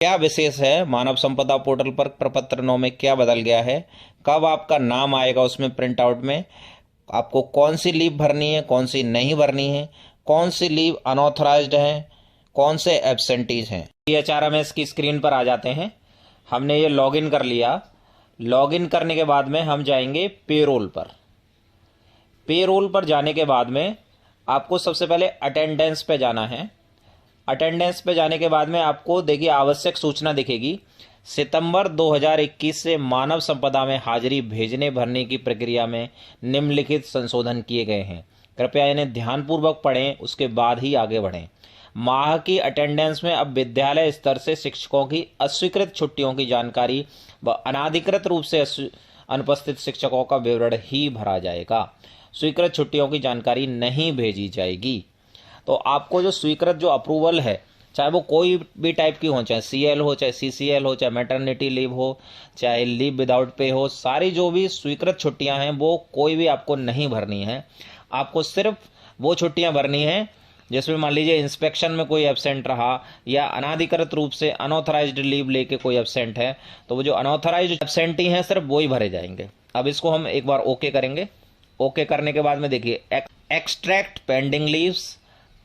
क्या विशेष है मानव संपदा पोर्टल पर प्रपत्र 9 में क्या बदल गया है, कब आपका नाम आएगा उसमें प्रिंट आउट में, आपको कौन सी लीव भरनी है कौन सी नहीं भरनी है, कौन सी लीव अनऑथराइज्ड है, कौन से एब्सेंटीज हैं। HRMS की स्क्रीन पर आ जाते हैं। हमने ये लॉगिन कर लिया। लॉगिन करने के बाद में हम जाएंगे पेरोल पर। पेरोल पर जाने के बाद में आपको सबसे पहले अटेंडेंस पे जाना है। अटेंडेंस पे जाने के बाद में आपको देखिए आवश्यक सूचना दिखेगी। सितंबर 2021 से मानव संपदा में हाजिरी भेजने भरने की प्रक्रिया में निम्नलिखित संशोधन किए गए हैं। कृपया इन्हें ध्यानपूर्वक पढ़ें, उसके बाद ही आगे बढ़ें। माह की अटेंडेंस में अब विद्यालय स्तर से शिक्षकों की अस्वीकृत छुट्टियों की जानकारी व अनाधिकृत रूप से अनुपस्थित शिक्षकों का विवरण ही भरा जाएगा। स्वीकृत छुट्टियों की जानकारी नहीं भेजी जाएगी। तो आपको जो स्वीकृत जो अप्रूवल है, चाहे वो कोई भी टाइप की हो, चाहे CL हो, चाहे CCL हो, चाहे मैटरनिटी लीव हो, चाहे लीव विदाउट पे हो, सारी जो भी स्वीकृत छुट्टियां हैं वो कोई भी आपको नहीं भरनी है। आपको सिर्फ वो छुट्टियां भरनी है जिसमें मान लीजिए इंस्पेक्शन में कोई एब्सेंट रहा या अनाधिकृत रूप से अनऑथराइज्ड लीव लेके कोई एब्सेंट है, तो वो जो अनऑथराइज्ड एब्सेंटी हैं सिर्फ वो ही भरे जाएंगे। अब इसको हम एक बार ओके करेंगे। ओके करने के बाद में देखिए extract pending leaves,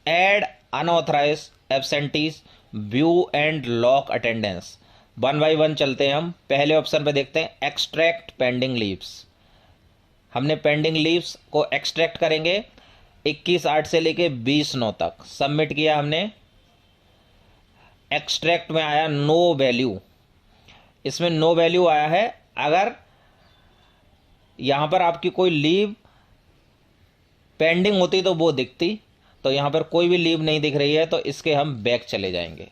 add unauthorised absentees, view and lock attendance. 1 by 1 चलते हैं। हम पहले ऑप्शन पे देखते हैं एक्सट्रैक्ट पेंडिंग लीव्स। हमने पेंडिंग लीव्स को एक्सट्रैक्ट करेंगे 21/8 से लेके 20/9 तक। सबमिट किया हमने। एक्सट्रैक्ट में आया नो वैल्यू। इसमें नो वैल्यू आया है। अगर यहां पर आपकी कोई लीव पेंडिंग होती तो वो दिखती, तो यहां पर कोई भी लीव नहीं दिख रही है तो इसके हम बैक चले जाएंगे।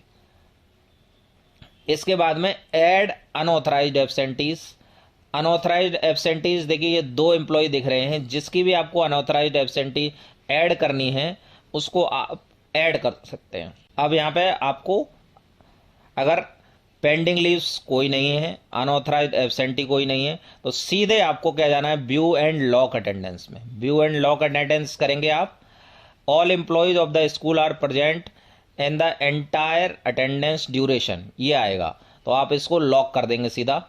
इसके बाद में add unauthorised absentees. Unauthorised absentees देखिए ये 2 एम्प्लॉय दिख रहे हैं। जिसकी भी आपको अनऑथराइज्ड एब्सेंटी ऐड करनी है उसको आप ऐड कर सकते हैं। अब यहां पे आपको अगर पेंडिंग लीव्स कोई नहीं है, अनऑथराइज्ड एब्सेंटी कोई नहीं है, तो सीधे आपको क्या जाना है व्यू एंड लॉक अटेंडेंस में। व्यू एंड लॉक अटेंडेंस करेंगे आप। All employees of the school are present in the entire attendance duration, ये आएगा तो आप इसको लॉक कर देंगे सीधा।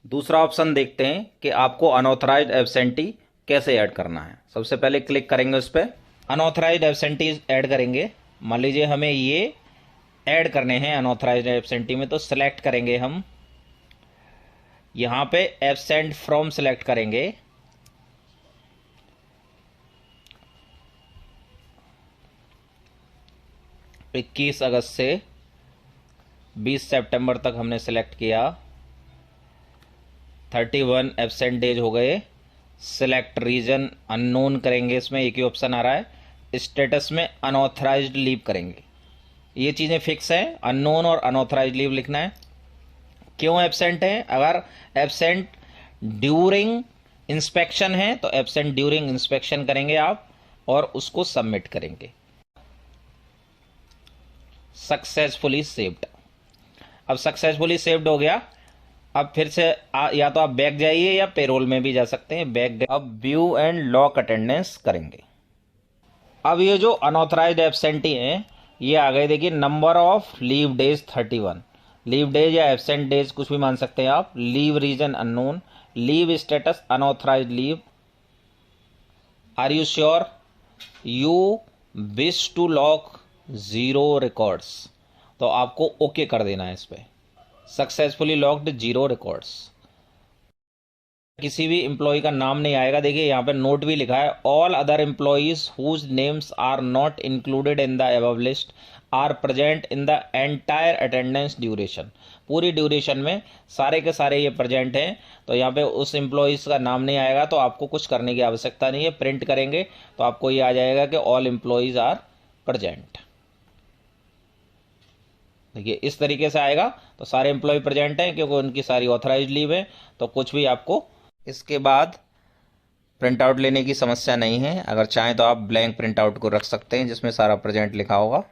दूसरा ऑप्शन देखते हैं कि आपको अनऑथराइज्ड एब्सेंटी कैसे ऐड करना है। सबसे पहले क्लिक करेंगे उस पर, अनऑथराइज्ड एब्सेंटीज ऐड करेंगे। मान लीजिए हमें ये ऐड करने हैं अनऑथराइज्ड एब्सेंटी में, तो सिलेक्ट करेंगे हम। यहां पे एब्सेंट फ्रॉम सिलेक्ट करेंगे। इक्कीस अगस्त से 20 सितंबर तक हमने सिलेक्ट किया। 31 एब्सेंट डेज हो गए। सिलेक्ट रीजन अननोन करेंगे। इसमें एक ही ऑप्शन आ रहा है। स्टेटस में अनऑथराइज्ड लीव करेंगे। ये चीजें फिक्स है, अननोन और अनऑथराइज्ड लीव लिखना है। क्यों एब्सेंट है? अगर एब्सेंट ड्यूरिंग इंस्पेक्शन है तो एब्सेंट ड्यूरिंग इंस्पेक्शन करेंगे आप और उसको सबमिट करेंगे। Successfully saved. अब सक्सेसफुली सेव्ड हो गया। अब फिर से या तो आप बैक जाइए या पेरोल में भी जा सकते हैं। बैक। अब व्यू एंड लॉक अटेंडेंस करेंगे। अब ये जो अनऑथराइज्ड एब्सेंटी हैं ये आ गए। देखिए number of leave days 31। Leave days या एब्सेंट डेज कुछ भी मान सकते हैं आप। Leave reason unknown. Leave status unauthorised leave. Are you sure you wish to lock 0 records, तो आपको ओके कर देना है इस पे। Successfully locked 0 records. किसी भी एम्प्लॉय का नाम नहीं आएगा। देखिए यहाँ पे नोट भी लिखा है, all other employees whose names are not included in the above list are present in the entire attendance duration. पूरी ड्यूरेशन में सारे के सारे ये प्रेजेंट हैं, तो यहाँ पे उस एम्प्लॉयज का नाम नहीं आएगा तो आपको कुछ करने की आवश्यकता नहीं है। प्रिंट करेंगे तो आपको ये आ जाएगा कि ऑल एम्प्लॉयज आर प्रेजेंट। देखिए इस तरीके से आएगा तो सारे एम्प्लॉय प्रेजेंट हैं क्योंकि उनकी सारी ऑथराइज्ड लीव है। तो कुछ भी आपको इसके बाद प्रिंट आउट लेने की समस्या नहीं है। अगर चाहें तो आप ब्लैंक प्रिंट आउट को रख सकते हैं जिसमें सारा प्रेजेंट लिखा होगा।